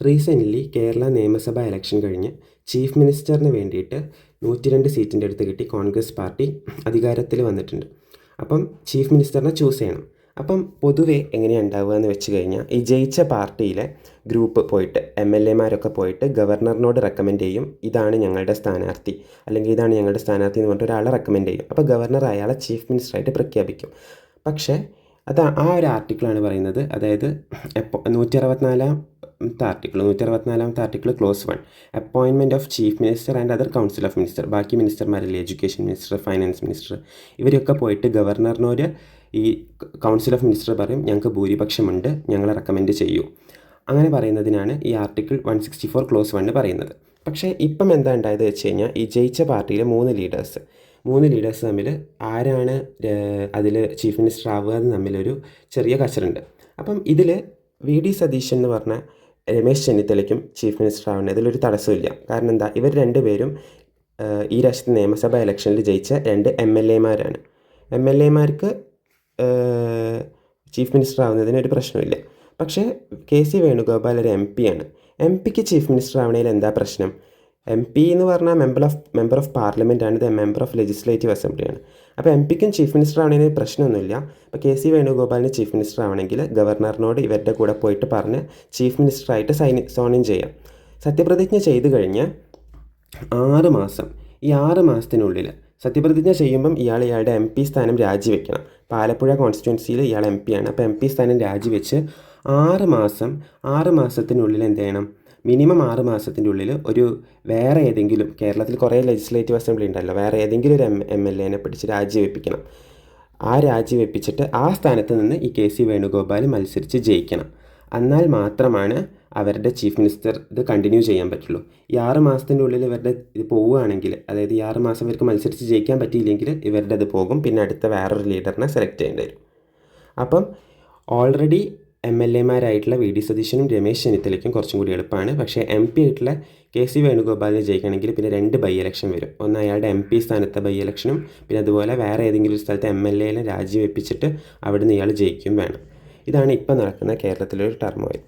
Recently Kerala നിയമസഭാ election കഴിഞ്ഞ് chief മിനിസ്റ്ററിന് വേണ്ടിയിട്ട് 102 സീറ്റിൻ്റെ അടുത്ത് കിട്ടി കോൺഗ്രസ് പാർട്ടി അധികാരത്തിൽ വന്നിട്ടുണ്ട്. അപ്പം ചീഫ് മിനിസ്റ്ററിനെ ചൂസ് ചെയ്യണം. അപ്പം പൊതുവെ എങ്ങനെയാണ് ഉണ്ടാവുക എന്ന് വെച്ച് കഴിഞ്ഞാൽ ഈ ജയിച്ച പാർട്ടിയിലെ ഗ്രൂപ്പ് പോയിട്ട് MLA പോയിട്ട് ഗവർണറിനോട് റെക്കമെൻഡ് ചെയ്യും, ഇതാണ് ഞങ്ങളുടെ സ്ഥാനാർത്ഥി, അല്ലെങ്കിൽ ഇതാണ് ഞങ്ങളുടെ സ്ഥാനാർത്ഥി എന്ന് പറഞ്ഞിട്ട് ഒരാളെ റെക്കമെൻഡ് ചെയ്യും. അപ്പോൾ ഗവർണർ അയാളെ ചീഫ് മിനിസ്റ്ററായിട്ട് പ്രഖ്യാപിക്കും. പക്ഷേ ആ ഒരു ആർട്ടിക്കിളാണ് പറയുന്നത്, അതായത് 164 article close 1 appointment of chief minister and other council of minister. ബാക്കി മിനിസ്റ്റർമാരില്ലേ, എഡ്യൂക്കേഷൻ മിനിസ്റ്റർ, ഫൈനാൻസ് മിനിസ്റ്റർ, ഇവരൊക്കെ പോയിട്ട് ഗവർണറിനോട് ഈ കൗൺസിൽ ഓഫ് മിനിസ്റ്റർ പറയും, ഞങ്ങൾക്ക് ഭൂരിപക്ഷമുണ്ട്, ഞങ്ങളെ റെക്കമെൻഡ് ചെയ്യൂ. അങ്ങനെ പറയുന്നതിനാണ് ഈ ആർട്ടിക്കിൾ 164 ക്ലോസ് 1 പറയുന്നത്. പക്ഷേ ഇപ്പം എന്താ ഉണ്ടായത് വെച്ച് കഴിഞ്ഞാൽ ഈ ജയിച്ച പാർട്ടിയിലെ 3 ലീഡേഴ്സ് തമ്മിൽ ആരാണ് അതിൽ ചീഫ് മിനിസ്റ്റർ ആവുക എന്ന് തമ്മിലൊരു ചെറിയ കച്ചറുണ്ട്. അപ്പം ഇതിൽ VD സതീശൻ എന്ന് പറഞ്ഞ രമേശ് ചെന്നിത്തലയ്ക്കും ചീഫ് മിനിസ്റ്റർ ആവുന്നത് ഇതിലൊരു തടസ്സമില്ല. കാരണം എന്താ, ഇവർ രണ്ടുപേരും ഈ രാഷ്ട്രീയ നിയമസഭാ ഇലക്ഷനിൽ ജയിച്ച 2 MLAമാരാണ്. MLAമാർക്ക് ചീഫ് മിനിസ്റ്റർ ആവുന്നതിന് ഒരു പ്രശ്നമില്ല. പക്ഷേ KC വേണുഗോപാൽ ഒരു MP ആണ്. MPക്ക് ചീഫ് മിനിസ്റ്റർ ആവണതിൽ എന്താ പ്രശ്നം? MP എന്ന് പറഞ്ഞാൽ മെമ്പർ ഓഫ് പാർലമെൻ്റ് ആണ്, ഇത് മെമ്പർ ഓഫ് ലെജിസ്ലേറ്റീവ് അസംബ്ലിയാണ്. അപ്പോൾ MPക്കും ചീഫ് മിനിസ്റ്റർ ആവണതിന് പ്രശ്നമൊന്നുമില്ല. അപ്പോൾ KC വേണുഗോപാലിന് ചീഫ് മിനിസ്റ്റർ ആവണമെങ്കിൽ ഗവർണറിനോട് ഇവരുടെ കൂടെ പോയിട്ട് പറഞ്ഞ് ചീഫ് മിനിസ്റ്ററായിട്ട് സോൺ ഇൻ ചെയ്യാം. സത്യപ്രതിജ്ഞ ചെയ്ത് കഴിഞ്ഞ് 6 മാസം, ഈ 6 മാസത്തിനുള്ളിൽ സത്യപ്രതിജ്ഞ ചെയ്യുമ്പം ഇയാളുടെ MP സ്ഥാനം രാജിവെക്കണം. ആലപ്പുഴ കോൺസ്റ്റിറ്റ്യുവൻസിയിൽ ഇയാൾ MP ആണ്. അപ്പോൾ MP സ്ഥാനം രാജിവെച്ച് 6 മാസത്തിനുള്ളിൽ എന്ത് ചെയ്യണം? മിനിമം 6 മാസത്തിൻ്റെ ഉള്ളിൽ ഒരു വേറെ ഏതെങ്കിലും, കേരളത്തിൽ കുറേ ലെജിസ്ലേറ്റീവ് അസംബ്ലി ഉണ്ടല്ലോ, വേറെ ഏതെങ്കിലും ഒരു MLAനെ പിടിച്ച് രാജിവെപ്പിക്കണം. രാജിവെപ്പിച്ചിട്ട് ആ സ്ഥാനത്ത് നിന്ന് ഈ KC വേണുഗോപാൽ മത്സരിച്ച് ജയിക്കണം. എന്നാൽ മാത്രമാണ് അവരുടെ ചീഫ് മിനിസ്റ്റർ ഇത് കണ്ടിന്യൂ ചെയ്യാൻ പറ്റുള്ളൂ. ഈ 6 മാസത്തിൻ്റെ ഉള്ളിൽ ഇവരുടെ ഇത് പോവുകയാണെങ്കിൽ, അതായത് ഈ 6 മാസം ഇവർക്ക് മത്സരിച്ച് ജയിക്കാൻ പറ്റിയില്ലെങ്കിൽ ഇവരുടെ അത് പോകും. പിന്നെ അടുത്ത വേറൊരു ലീഡറിനെ സെലക്ട് ചെയ്യേണ്ടി വരും. അപ്പം ഓൾറെഡി MLAമാരായിട്ടുള്ള VD സതീശനും രമേശ് ചെന്നിത്തലയ്ക്കും കുറച്ചും കൂടി എളുപ്പമാണ്. പക്ഷേ MP ആയിട്ടുള്ള KC വേണുഗോപാലിനെ ജയിക്കണമെങ്കിൽ പിന്നെ 2 ബൈ ഇലക്ഷൻ വരും. ഒന്ന് അയാളുടെ MP സ്ഥാനത്തെ ബൈ ഇലക്ഷനും, പിന്നെ അതുപോലെ വേറെ ഏതെങ്കിലും ഒരു സ്ഥലത്ത് MLAനെ രാജിവെപ്പിച്ചിട്ട് അവിടുന്ന് ഇയാൾ ജയിക്കും വേണം. ഇതാണ് ഇപ്പം നടക്കുന്ന കേരളത്തിലൊരു ടർമോയിൽ.